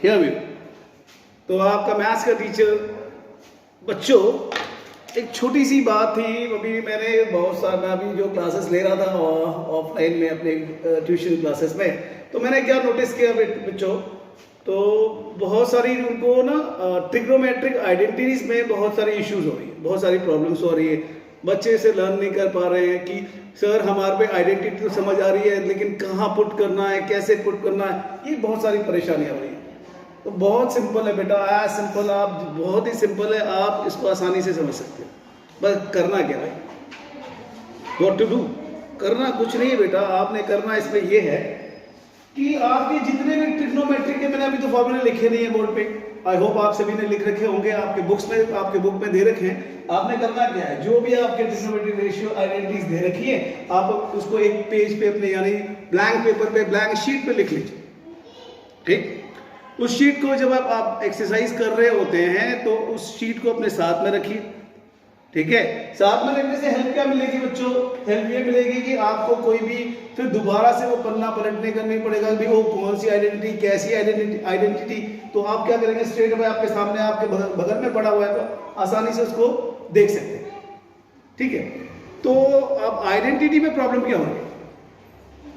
Here we. तो आपका maths का टीचर। बच्चों, एक छोटी सी बात थी। अभी मैंने बहुत सारा, मैं अभी जो क्लासेस ले रहा था ऑफलाइन में अपने ट्यूशन क्लासेस में, तो मैंने क्या नोटिस किया बच्चों, तो बहुत सारी उनको ना ट्रिग्नोमेट्रिक आइडेंटिटीज में बहुत सारी इश्यूज हो रही है, बहुत सारी प्रॉब्लम्स हो रही है। बच्चे से लर्न नहीं कर पा रहे हैं कि सर हमारे पे आइडेंटिटी तो समझ आ रही है लेकिन कहाँ पुट करना है, कैसे पुट करना है, ये बहुत सारी परेशानियां हो रही है। तो बहुत सिंपल है बेटा, एज सिंपल, आप बहुत ही सिंपल है, आप इसको आसानी से समझ सकते हो। बस करना क्या है, व्हाट टू डू, करना कुछ नहीं है बेटा। आपने करना इसमें ये है कि आपके जितने भी ट्रिग्नोमेट्रिक के, मैंने अभी तो फॉर्मूले लिखे नहीं है बोर्ड पे, आई होप आप सभी ने लिख रखे होंगे, आपके बुक्स में, आपके बुक में दे रखे हैं। आपने करना क्या है, जो भी आपके ट्रिग्नोमेट्रिक रेशियो आइडेंटिटीज दे रखी है, आप उसको एक पेज पे अपने, यानी ब्लैंक पेपर पे, ब्लैंक शीट पे लिख लीजिए। ठीक, उस शीट को जब आप एक्सरसाइज कर रहे होते हैं तो उस शीट को अपने साथ में रखिए। ठीक है, साथ में रखने से हेल्प क्या मिलेगी बच्चों, हेल्प ये मिलेगी कि आपको कोई भी फिर दोबारा से वो पन्ना पलटने का नहीं पड़ेगा कि वो कौन सी आइडेंटिटी, कैसी आइडेंटिटी। तो आप क्या करेंगे, स्ट्रेट अवे आपके सामने, आपके बगल में पड़ा हुआ है, तो आसानी से उसको देख सकते हैं। ठीक है, तो अब आइडेंटिटी में प्रॉब्लम क्या हो रही है,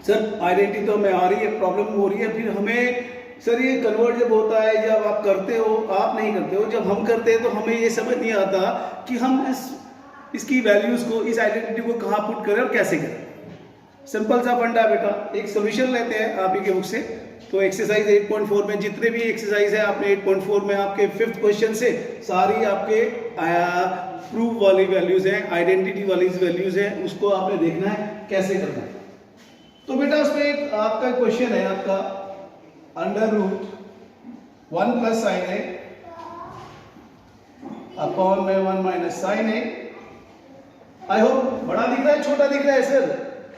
सर आइडेंटिटी तो हमें आ रही है, प्रॉब्लम हो रही है, फिर हमें सर ये कन्वर्ट जब होता है, जब आप करते हो, आप नहीं करते हो, जब हम करते हैं तो हमें ये समझ नहीं आता कि हम इसकी वैल्यूज को, इस आइडेंटिटी को कहाँ पुट करें और कैसे करें। सिंपल सा फंडा है बेटा, एक सोल्यूशन लेते हैं आप ही के बुक से। तो एक्सरसाइज 8.4 में जितने भी एक्सरसाइज है, आपने 8.4 में आपके 5th क्वेश्चन से सारी आपके प्रूफ वाली वैल्यूज हैं, आइडेंटिटी वाली वैल्यूज हैं, उसको आपने देखना है कैसे करना है। तो बेटा उसमें एक आपका क्वेश्चन है, आपका under root 1 plus sine A upon में 1 minus sine A. I hope बड़ा दिख रहा है, छोटा दिख रहा है सर,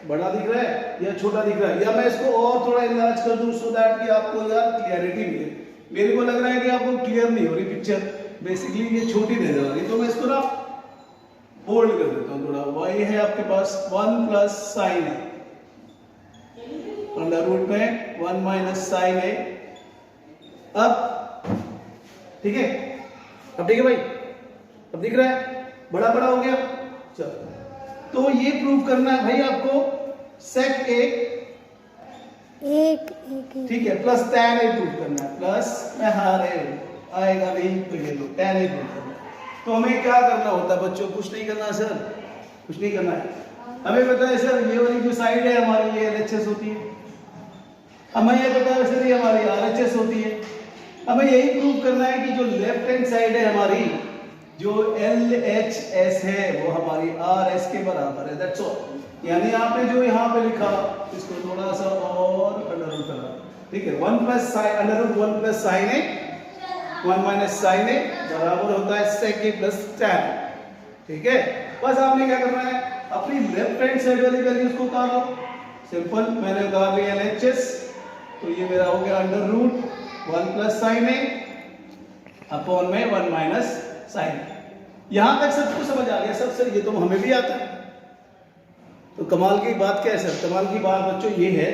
बड़ा दिख रहा है या छोटा दिख रहा है, या मैं इसको और थोड़ा इनलार्ज कर दूं सो दैट कि आपको यार क्लियरिटी मिले। मेरे को लग रहा है कि आपको क्लियर नहीं हो रही पिक्चर, बेसिकली ये छोटी नजर आ रही, तो मैं इसको ना बोल्ड कर देता हूं थोड़ा। y है आपके पास 1 plus sine A under root में 1 माइनस साइन ए। अब ठीक है, अब ठीक है भाई, अब दिख रहा है, बड़ा बड़ा हो गया। चलो, तो ये प्रूव करना है भाई आपको, सेक एक ठीक है प्लस tan ए प्रूव करना है, प्लस में हार आएगा नहीं तो ये लो tan ए प्रूव करना है। तो हमें क्या करना होता है बच्चों, कुछ नहीं करना सर, कुछ नहीं करना है। हमें पता है सर ये वाली जो साइड है हमारी ये LHS होती है, हमें ये पता है सर ये हमारी RHS होती है। हमें यही प्रूव करना है कि जो लेफ्ट हैंड साइड है हमारी, जो LHS है वो हमारी RS के बराबर है, दैट्स ऑल। यानी आपने जो यहाँ पे लिखा इसको थोड़ा सा और अंडर रूट करा, ठीक है, 1 plus sine under root 1 plus sine A 1 minus sine A बराबर होता है सेक ए प्लस tan। ठीक है, बस आपने क्या करना है, अपनी लेफ्ट हैंड साइड वाली वैल्यूज को उतारो। सिंपल, मैंने उतार लिया LHS, तो ये मेरा हो गया under root 1 plus sine A upon में 1 माइनस साइन। यहां तक सबको समझ आ गया सब, सर ये तो हमें भी आता है। तो कमाल की बात क्या है सर, कमाल की बात बच्चों ये है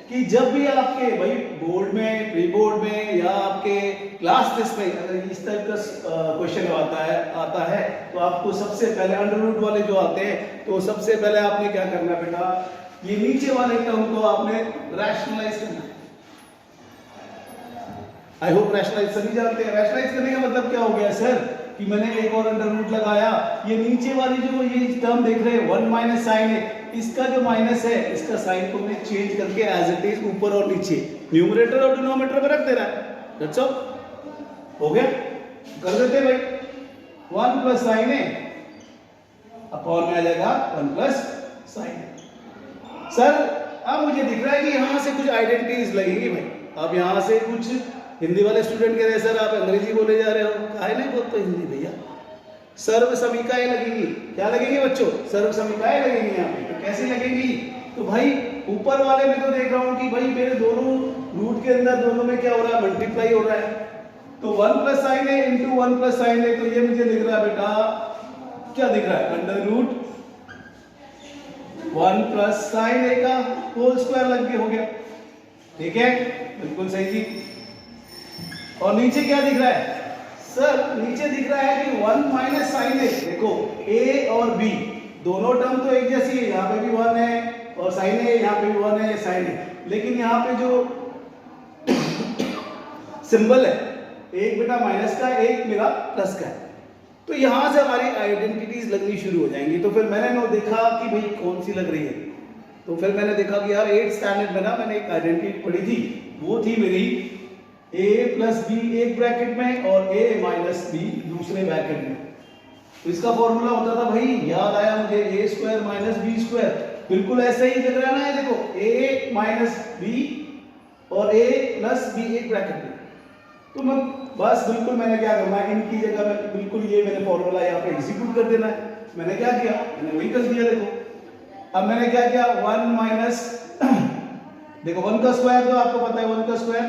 कि जब भी आपके भाई बोर्ड में, प्री बोर्ड में या आपके क्लास टेस्ट में अगर इस टाइप का क्वेश्चन आता है तो आपको सबसे पहले अंडर रूट वाले जो आते हैं, तो सबसे पहले आपने क्या करना है बेटा, ये नीचे वाले टर्म को आपने रैशनलाइज करना है। आई होप रैशनलाइज सभी जानते हैं। रैशनलाइज करने का मतलब क्या हो गया सर, कि मैंने एक और अंडर रूट लगाया, ये नीचे वाली जो ये टर्म देख रहे हैं 1 माइनस साइन है, इसका जो माइनस है इसका साइन को मैं चेंज करके एज इट इज ऊपर और नीचे न्यूमरेटर और डिनोमिनेटर में रख दे रहा है, दैट्स ऑल। हो गया, कर देते भाई 1 प्लस साइन है अपॉन में आ जाएगा 1 प्लस साइन। सर अब मुझे दिख रहा है कि यहां से कुछ आइडेंटिटीज लगेंगी भाई। अब यहां से कुछ हिंदी वाले स्टूडेंट कह रहे हैं सर आप अंग्रेजी बोले जा रहे हो, काहे नहीं बोलते हिंदी भैया, सर्व समीकाएं लगेंगी। क्या लगेंगी बच्चों, सर्व समीकाएं लगेंगी यहाँ पे। तो कैसे लगेंगी, तो भाई ऊपर वाले में तो देख रहा हूँ कि भाई मेरे दोनों रूट के अंदर दोनों में क्या हो रहा है, मल्टीप्लाई हो रहा है। तो 1 प्लस साइन है इंटू 1 प्लस साइन है, तो ये मुझे दिख रहा है बेटा, क्या दिख रहा है, अंडर रूट 1 प्लस साइन ए का होल स्क्वायर लग के हो गया। ठीक है, बिल्कुल सही जी। और नीचे क्या दिख रहा है सर? नीचे दिख रहा है कि 1 माइनस साइन ए। देखो ए और बी दोनों टर्म तो एक जैसी है, यहाँ पे भी 1 है और साइन ए, यहाँ पे भी 1 है साइन ए, लेकिन यहाँ पे जो सिंबल है एक बेटा माइनस का, एक मेरा प्लस का है, तो यहां से हमारी आइडेंटिटीज लगनी शुरू हो जाएंगी। तो फिर मैंने देखा कि भाई कौन सी लग रही है, तो फिर मैंने देखा कि यार 8th स्टैंडर्ड में ना मैंने एक आइडेंटिटी पढ़ी थी, वो थी मेरी a प्लस बी एक ब्रैकेट में और a माइनस बी दूसरे ब्रैकेट में। तो इसका फॉर्मूला होता था भाई, याद आया मुझे, a square minus B square. बिल्कुल ऐसे ही लग रहा है ना, ये देखो a माइनस बी और a प्लस बी एक ब्रैकेट में। तो मैं बस बिल्कुल मैंने क्या करना है, इनकी जगह में बिल्कुल ये मैंने फॉर्मूला यहाँ पे एग्जीक्यूट कर देना है। मैंने क्या किया, मैंने वही कर दिया। देखो अब मैंने क्या किया, 1 माइनस देखो 1 का स्क्वायर तो आपको पता है 1 का स्क्वायर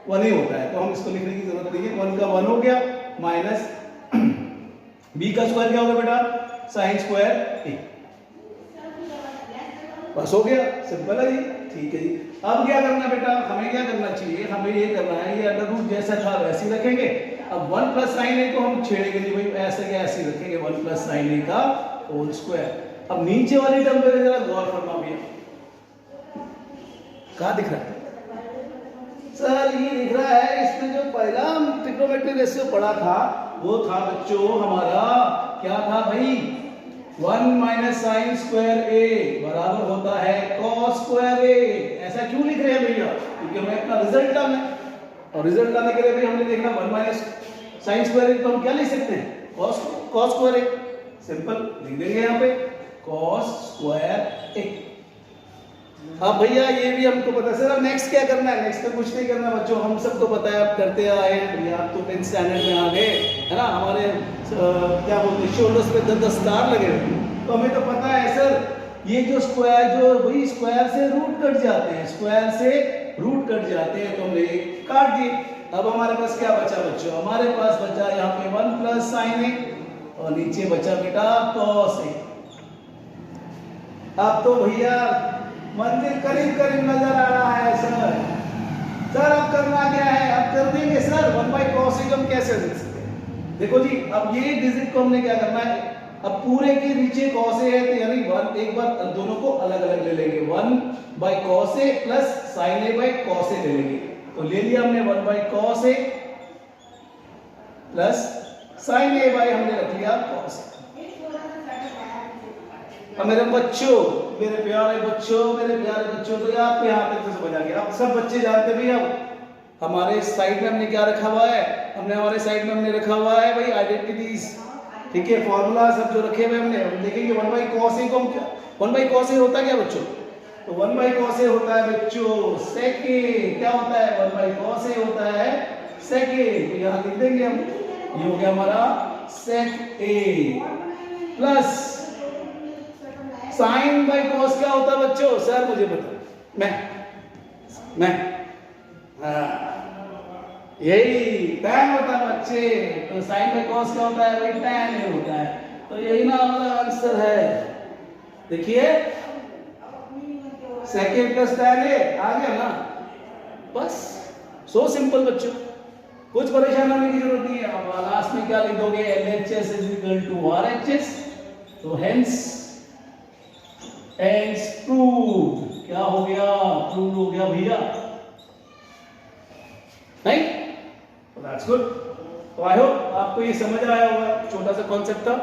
1 ही होता है, तो हम इसको लिखने की जरूरत नहीं है। 1 का 1 हो गया माइनस b का स्क्वायर क्या होगा बेटा, साइन स्क्वायर a। बस हो गया, सिंपल है जी, ठीक है जी। अब क्या करना बेटा, हमें क्या करना चाहिए, हमें ये करना है, ये अंडर रूट जैसा था वैसे ही रखेंगे। अब 1 प्लस साइन ए को हम छेड़ेंगे नहीं भाई, ऐसे क्या ऐसे ही रखेंगे 1 प्लस साइन ए का होल स्क्वायर। अब नीचे वाली टर्म पे जरा गौर करना भैया, कहाँ दिख रहा है सर? ये दिख रहा है, इसमें जो पहला हम ट्रिग्नोमेट्रिक रेशियो पढ़ा था वो था बच्चों हमारा, क्या था भाई, 1 माइनस साइन स्क्वायर ए बराबर होता है कॉस स्क्वायर ए। ऐसा क्यों लिख रहे हैं भैया? क्योंकि हमें अपना रिजल्ट डालना है, और रिजल्ट डालने के लिए भी हमने देखना 1 माइनस साइन स्क्वायर ए, तो हम क्या लिख सकते हैं, कॉस स्क्वायर ए। सिंपल लिख देंगे यहाँ पे कॉस स्क्वायर ए। अब भैया ये भी हमको पता है सर, अब नेक्स्ट क्या करना है? नेक्स्ट तो कुछ नहीं करना बच्चों, हम सबको पता है, आप करते आए हैं भैया, आप तो 10th स्टैंडर्ड में आ गए है ना, हमारे क्या बोलते हैं शोल्डर्स पे 10 स्टार लगे हुए, तो हमें तो पता है सर, ये जो स्क्वायर जो वही स्क्वायर से रूट कट जाते हैं, स्क्वायर से रूट कट जाते हैं, तो हमने काट दिए। अब हमारे पास क्या बचा बच्चों, हमारे पास बचा यहाँ पे 1 प्लस साइन ए और नीचे बचा बेटा कॉस ए। अब तो भैया मंदिर करीब करीब नजर आ रहा है सर। सर अब करना क्या है, अब कर देंगे सर 1 बाई कॉस ए, हम कैसे लिख सकते हैं? देखो जी, अब ये डिजिट को हमने क्या करना है, अब पूरे के नीचे कॉस ए है तो यानी 1, एक बार दोनों को अलग अलग ले लेंगे, 1 by cos A plus sine A by cos A ले लेंगे। तो ले लिया हमने 1 by cos A plus sine A by हमने रख लिया कॉस ए। अब मेरे बच्चों, मेरे प्यारे बच्चों, मेरे प्यारे बच्चों, तो आपको यहाँ तक तो समझ आ गया। अब सब बच्चे जानते हैं भैया हमारे साइड में हमने क्या रखा हुआ है, हमने हमारे साइड में हमने रखा हुआ है भाई आइडेंटिटीज, ठीक है, फॉर्मूला सब जो रखे हुए हमने, हम देखेंगे 1 बाई कॉस ए को हम क्या, 1 बाई कॉस ए होता क्या बच्चों, तो 1 बाई कॉस ए होता है बच्चों सेक ए। क्या होता है, 1 बाई कॉस ए होता है सेक ए, तो यहाँ लिख देंगे हम, ये हो गया हमारा सेक ए प्लस साइन बाई कॉस क्या होता है बच्चों, सर मुझे बता, मैं यही tan होता है बच्चे, तो साइन बाई कॉस क्या होता है भाई, tan ए होता है, तो यही ना हमारा आंसर है। देखिए सेकेंड प्लस tan ए आ गया ना, बस सो सिंपल बच्चों, कुछ परेशान होने की जरूरत नहीं है। अब लास्ट में क्या लिख दोगे, LHS is equal to RHS, तो हेंस प्रूव, क्या हो गया, प्रूव हो गया भैया, नहीं? तो दैट्स गुड। तो आई होप आपको ये समझ आया होगा, छोटा सा कॉन्सेप्ट था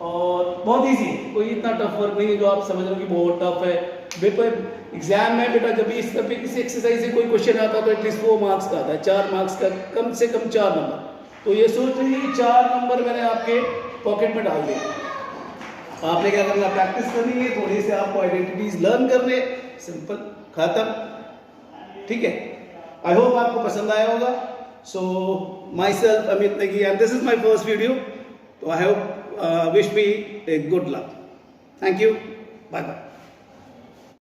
और बहुत इजी, कोई इतना टफ वर्क नहीं है जो आप समझ रहे हो कि बहुत टफ है। पेपर एग्जाम में बेटा जब इस तरह किसी एक्सरसाइज से कोई क्वेश्चन आता है तो एटलीस्ट 4 मार्क्स का आता है, 4 मार्क्स का, कम से कम 4 नंबर, तो ये सोच लीजिए 4 नंबर मैंने आपके पॉकेट में डाल दिए। आपने क्या करना, प्रैक्टिस करनी है, थोड़ी से आपको आइडेंटिटीज लर्न करने, सिंपल, खत्म, ठीक है। आई होप आपको पसंद आया होगा। So my self Amit Negi and this is my first video, तो I hope wish me a good luck. Thank you, bye bye.